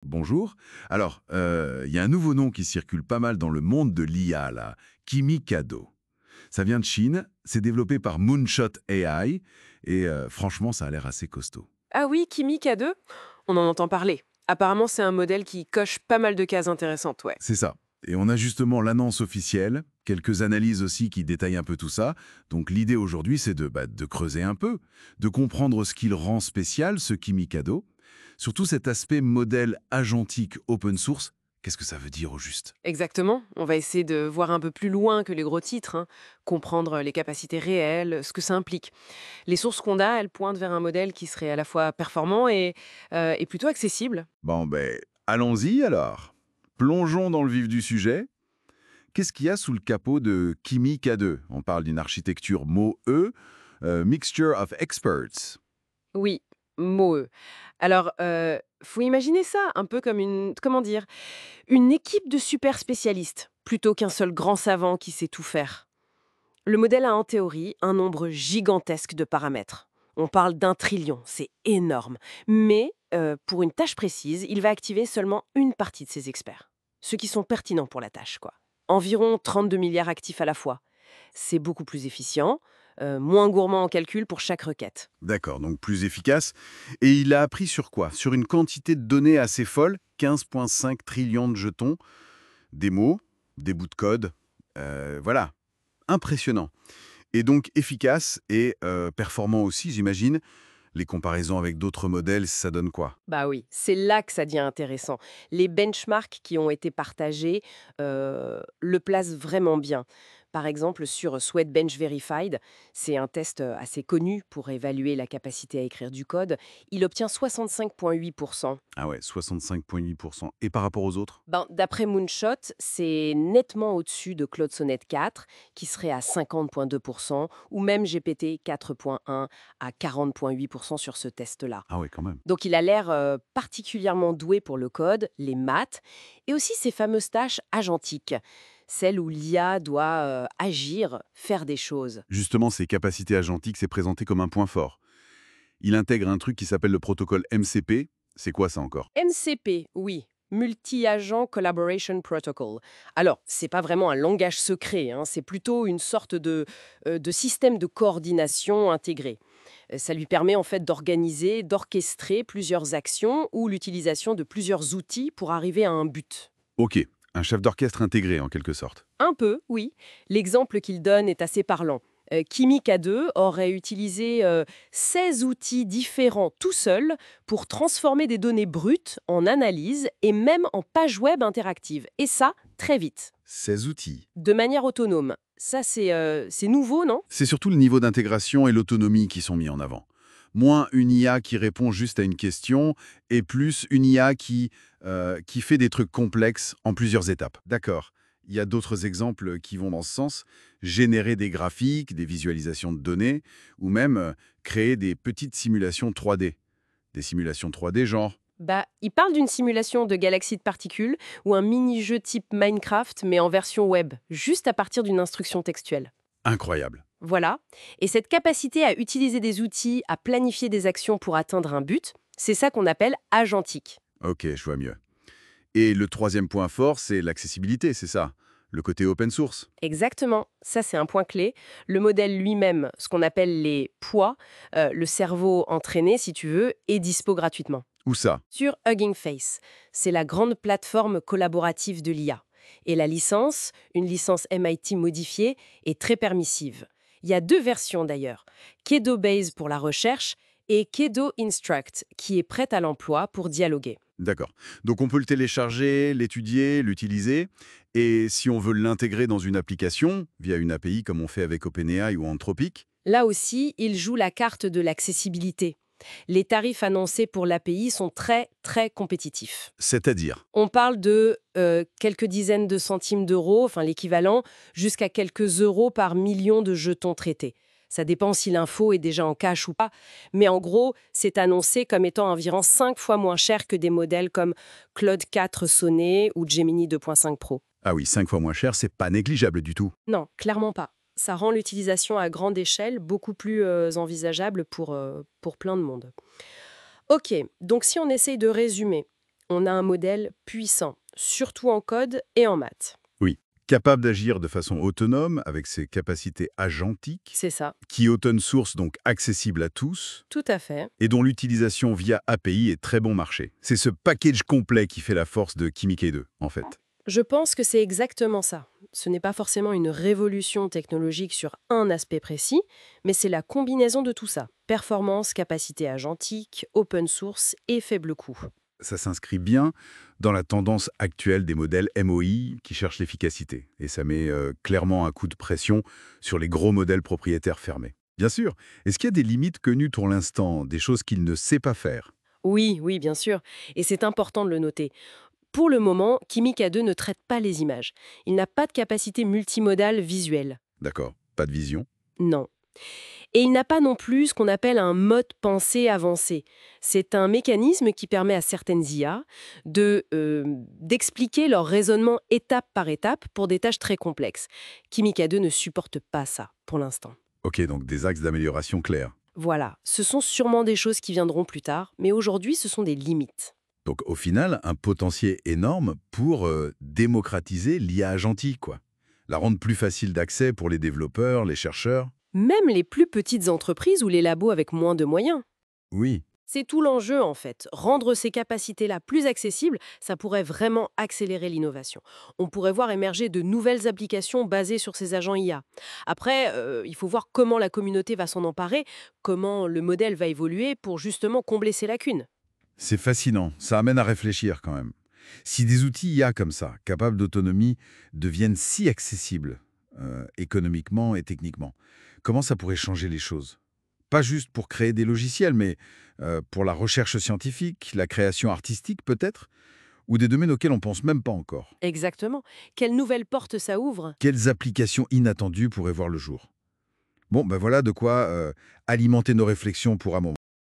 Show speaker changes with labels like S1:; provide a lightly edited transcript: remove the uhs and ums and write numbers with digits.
S1: Bonjour. Alors, il y a un nouveau nom qui circule pas mal dans le monde de l'IA, là, Kimikado. Ça vient de Chine, c'est développé par Moonshot AI, et franchement, ça a l'air assez costaud.
S2: Ah oui, Kimi K2, on en entend parler. Apparemment, c'est un modèle qui coche pas mal de cases intéressantes, ouais.
S1: C'est ça. Et on a justement l'annonce officielle, quelques analyses aussi qui détaillent un peu tout ça. Donc l'idée aujourd'hui, c'est de creuser un peu, de comprendre ce qu'il rend spécial, ce Kimikado, surtout cet aspect modèle agentique open source. Qu'est-ce que ça veut dire au juste?
S2: Exactement. On va essayer de voir un peu plus loin que les gros titres, hein, comprendre les capacités réelles, ce que ça implique. Les sources qu'on a, elles pointent vers un modèle qui serait à la fois performant et plutôt accessible.
S1: Bon, ben, allons-y alors. Plongeons dans le vif du sujet. Qu'est-ce qu'il y a sous le capot de Kimi K2? On parle d'une architecture MoE, Mixture of Experts.
S2: Oui, MoE. Alors, faut imaginer ça un peu comme comment dire, une équipe de super spécialistes, plutôt qu'un seul grand savant qui sait tout faire. Le modèle a en théorie un nombre gigantesque de paramètres. On parle d'1 trillion, c'est énorme. Mais pour une tâche précise, il va activer seulement une partie de ses experts. Ceux qui sont pertinents pour la tâche, quoi. Environ 32 milliards actifs à la fois. C'est beaucoup plus efficient, moins gourmand en calcul pour chaque requête.
S1: D'accord, donc plus efficace. Et il a appris sur quoi? Sur une quantité de données assez folle, 15,5 trillions de jetons, des mots, des bouts de code. Voilà, impressionnant. Et donc efficace et performant aussi, j'imagine. Les comparaisons avec d'autres modèles, ça donne quoi?
S2: Bah oui, c'est là que ça devient intéressant. Les benchmarks qui ont été partagés le placent vraiment bien. Par exemple, sur Sweatbench Verified, c'est un test assez connu pour évaluer la capacité à écrire du code. Il obtient 65,8%.
S1: Ah ouais, 65,8%. Et par rapport aux autres?
S2: Ben, d'après Moonshot, c'est nettement au-dessus de Claude Sonnet 4, qui serait à 50,2%, ou même GPT 4.1 à 40,8% sur ce test-là.
S1: Ah ouais, quand même.
S2: Donc il a l'air particulièrement doué pour le code, les maths, et aussi ces fameuses tâches agentiques, celles où l'IA doit agir, faire des choses.
S1: Justement, ses capacités agentiques, c'est présenté comme un point fort. Il intègre un truc qui s'appelle le protocole MCP. C'est quoi ça encore?
S2: MCP, oui. Multi-Agent Collaboration Protocol. Alors, c'est pas vraiment un langage secret, hein, c'est plutôt une sorte de système de coordination intégré. Ça lui permet en fait d'organiser, d'orchestrer plusieurs actions ou l'utilisation de plusieurs outils pour arriver à un but.
S1: Ok, un chef d'orchestre intégré en quelque sorte.
S2: Un peu, oui. L'exemple qu'il donne est assez parlant. Kimi K2 aurait utilisé 16 outils différents tout seul pour transformer des données brutes en analyse et même en page web interactive. Et ça, très vite,
S1: Ces outils.
S2: de manière autonome. Ça, c'est nouveau, non?
S1: C'est surtout le niveau d'intégration et l'autonomie qui sont mis en avant. Moins une IA qui répond juste à une question et plus une IA qui fait des trucs complexes en plusieurs étapes. D'accord. Il y a d'autres exemples qui vont dans ce sens. Générer des graphiques, des visualisations de données ou même créer des petites simulations 3D. Des simulations 3D genre.
S2: Bah, il parle d'une simulation de galaxies de particules ou un mini-jeu type Minecraft, mais en version web, juste à partir d'une instruction textuelle.
S1: Incroyable.
S2: Voilà. Et cette capacité à utiliser des outils, à planifier des actions pour atteindre un but, c'est ça qu'on appelle agentique.
S1: Ok, je vois mieux. Et le troisième point fort, c'est l'accessibilité, c'est ça? Le côté open source.
S2: Exactement, ça c'est un point clé. Le modèle lui-même, ce qu'on appelle les poids, le cerveau entraîné si tu veux, est dispo gratuitement.
S1: Où ça?
S2: Sur Hugging Face, c'est la grande plateforme collaborative de l'IA. Et la licence, une licence MIT modifiée, est très permissive. Il y a deux versions d'ailleurs, Kedo Base pour la recherche et Kedo Instruct, qui est prête à l'emploi pour dialoguer.
S1: D'accord. Donc on peut le télécharger, l'étudier, l'utiliser, et si on veut l'intégrer dans une application, via une API comme on fait avec OpenAI ou Anthropic,
S2: Là aussi, il joue la carte de l'accessibilité. Les tarifs annoncés pour l'API sont très, très compétitifs.
S1: c'est-à-dire.
S2: On parle de quelques dizaines de centimes d'euros, enfin l'équivalent, jusqu'à quelques euros par million de jetons traités. Ça dépend si l'info est déjà en cash ou pas, mais en gros, c'est annoncé comme étant environ 5 fois moins cher que des modèles comme Claude 4 Sonnet ou Gemini 2.5 Pro.
S1: Ah oui, 5 fois moins cher, c'est pas négligeable du tout.
S2: Non, clairement pas. Ça rend l'utilisation à grande échelle beaucoup plus envisageable pour plein de monde. Ok, donc si on essaye de résumer, On a un modèle puissant, surtout en code et en maths.
S1: Oui. Capable d'agir de façon autonome, avec ses capacités agentiques,
S2: C'est ça,
S1: qui est open source, donc accessible à tous,
S2: tout à fait.
S1: et dont l'utilisation via API est très bon marché. C'est ce package complet qui fait la force de Kimi K2, en fait.
S2: Je pense que c'est exactement ça. Ce n'est pas forcément une révolution technologique sur un aspect précis, mais c'est la combinaison de tout ça. Performance, capacité agentique, open source et faible coût.
S1: Ça s'inscrit bien dans la tendance actuelle des modèles MOI qui cherchent l'efficacité. Et ça met clairement un coup de pression sur les gros modèles propriétaires fermés. Bien sûr, est-ce qu'il y a des limites connues pour l'instant, des choses qu'il ne sait pas faire?
S2: Oui, oui, bien sûr. Et c'est important de le noter. Pour le moment, Kimi K2 ne traite pas les images. Il n'a pas de capacité multimodale visuelle.
S1: D'accord, pas de vision.
S2: Non. Et il n'a pas non plus ce qu'on appelle un mode pensée avancé. C'est un mécanisme qui permet à certaines IA d'expliquer leur raisonnement étape par étape pour des tâches très complexes. Kimi K2 ne supporte pas ça pour l'instant.
S1: Ok, donc des axes d'amélioration clairs.
S2: Voilà, ce sont sûrement des choses qui viendront plus tard, mais aujourd'hui ce sont des limites.
S1: Donc au final, un potentiel énorme pour démocratiser l'IA agentique, quoi. La rendre plus facile d'accès pour les développeurs, les chercheurs.
S2: Même les plus petites entreprises ou les labos avec moins de moyens.
S1: Oui,
S2: C'est tout l'enjeu en fait. Rendre ces capacités-là plus accessibles, ça pourrait vraiment accélérer l'innovation. On pourrait voir émerger de nouvelles applications basées sur ces agents IA. Après, il faut voir comment la communauté va s'en emparer, comment le modèle va évoluer pour justement combler ces lacunes.
S1: c'est fascinant. Ça amène à réfléchir quand même. Si des outils IA comme ça, capables d'autonomie, deviennent si accessibles, économiquement et techniquement, comment ça pourrait changer les choses? Pas juste pour créer des logiciels, mais pour la recherche scientifique, la création artistique peut-être, ou des domaines auxquels on pense même pas encore.
S2: Exactement. Quelle nouvelle porte ça ouvre?
S1: Quelles applications inattendues pourraient voir le jour? Bon, ben voilà de quoi alimenter nos réflexions pour un moment.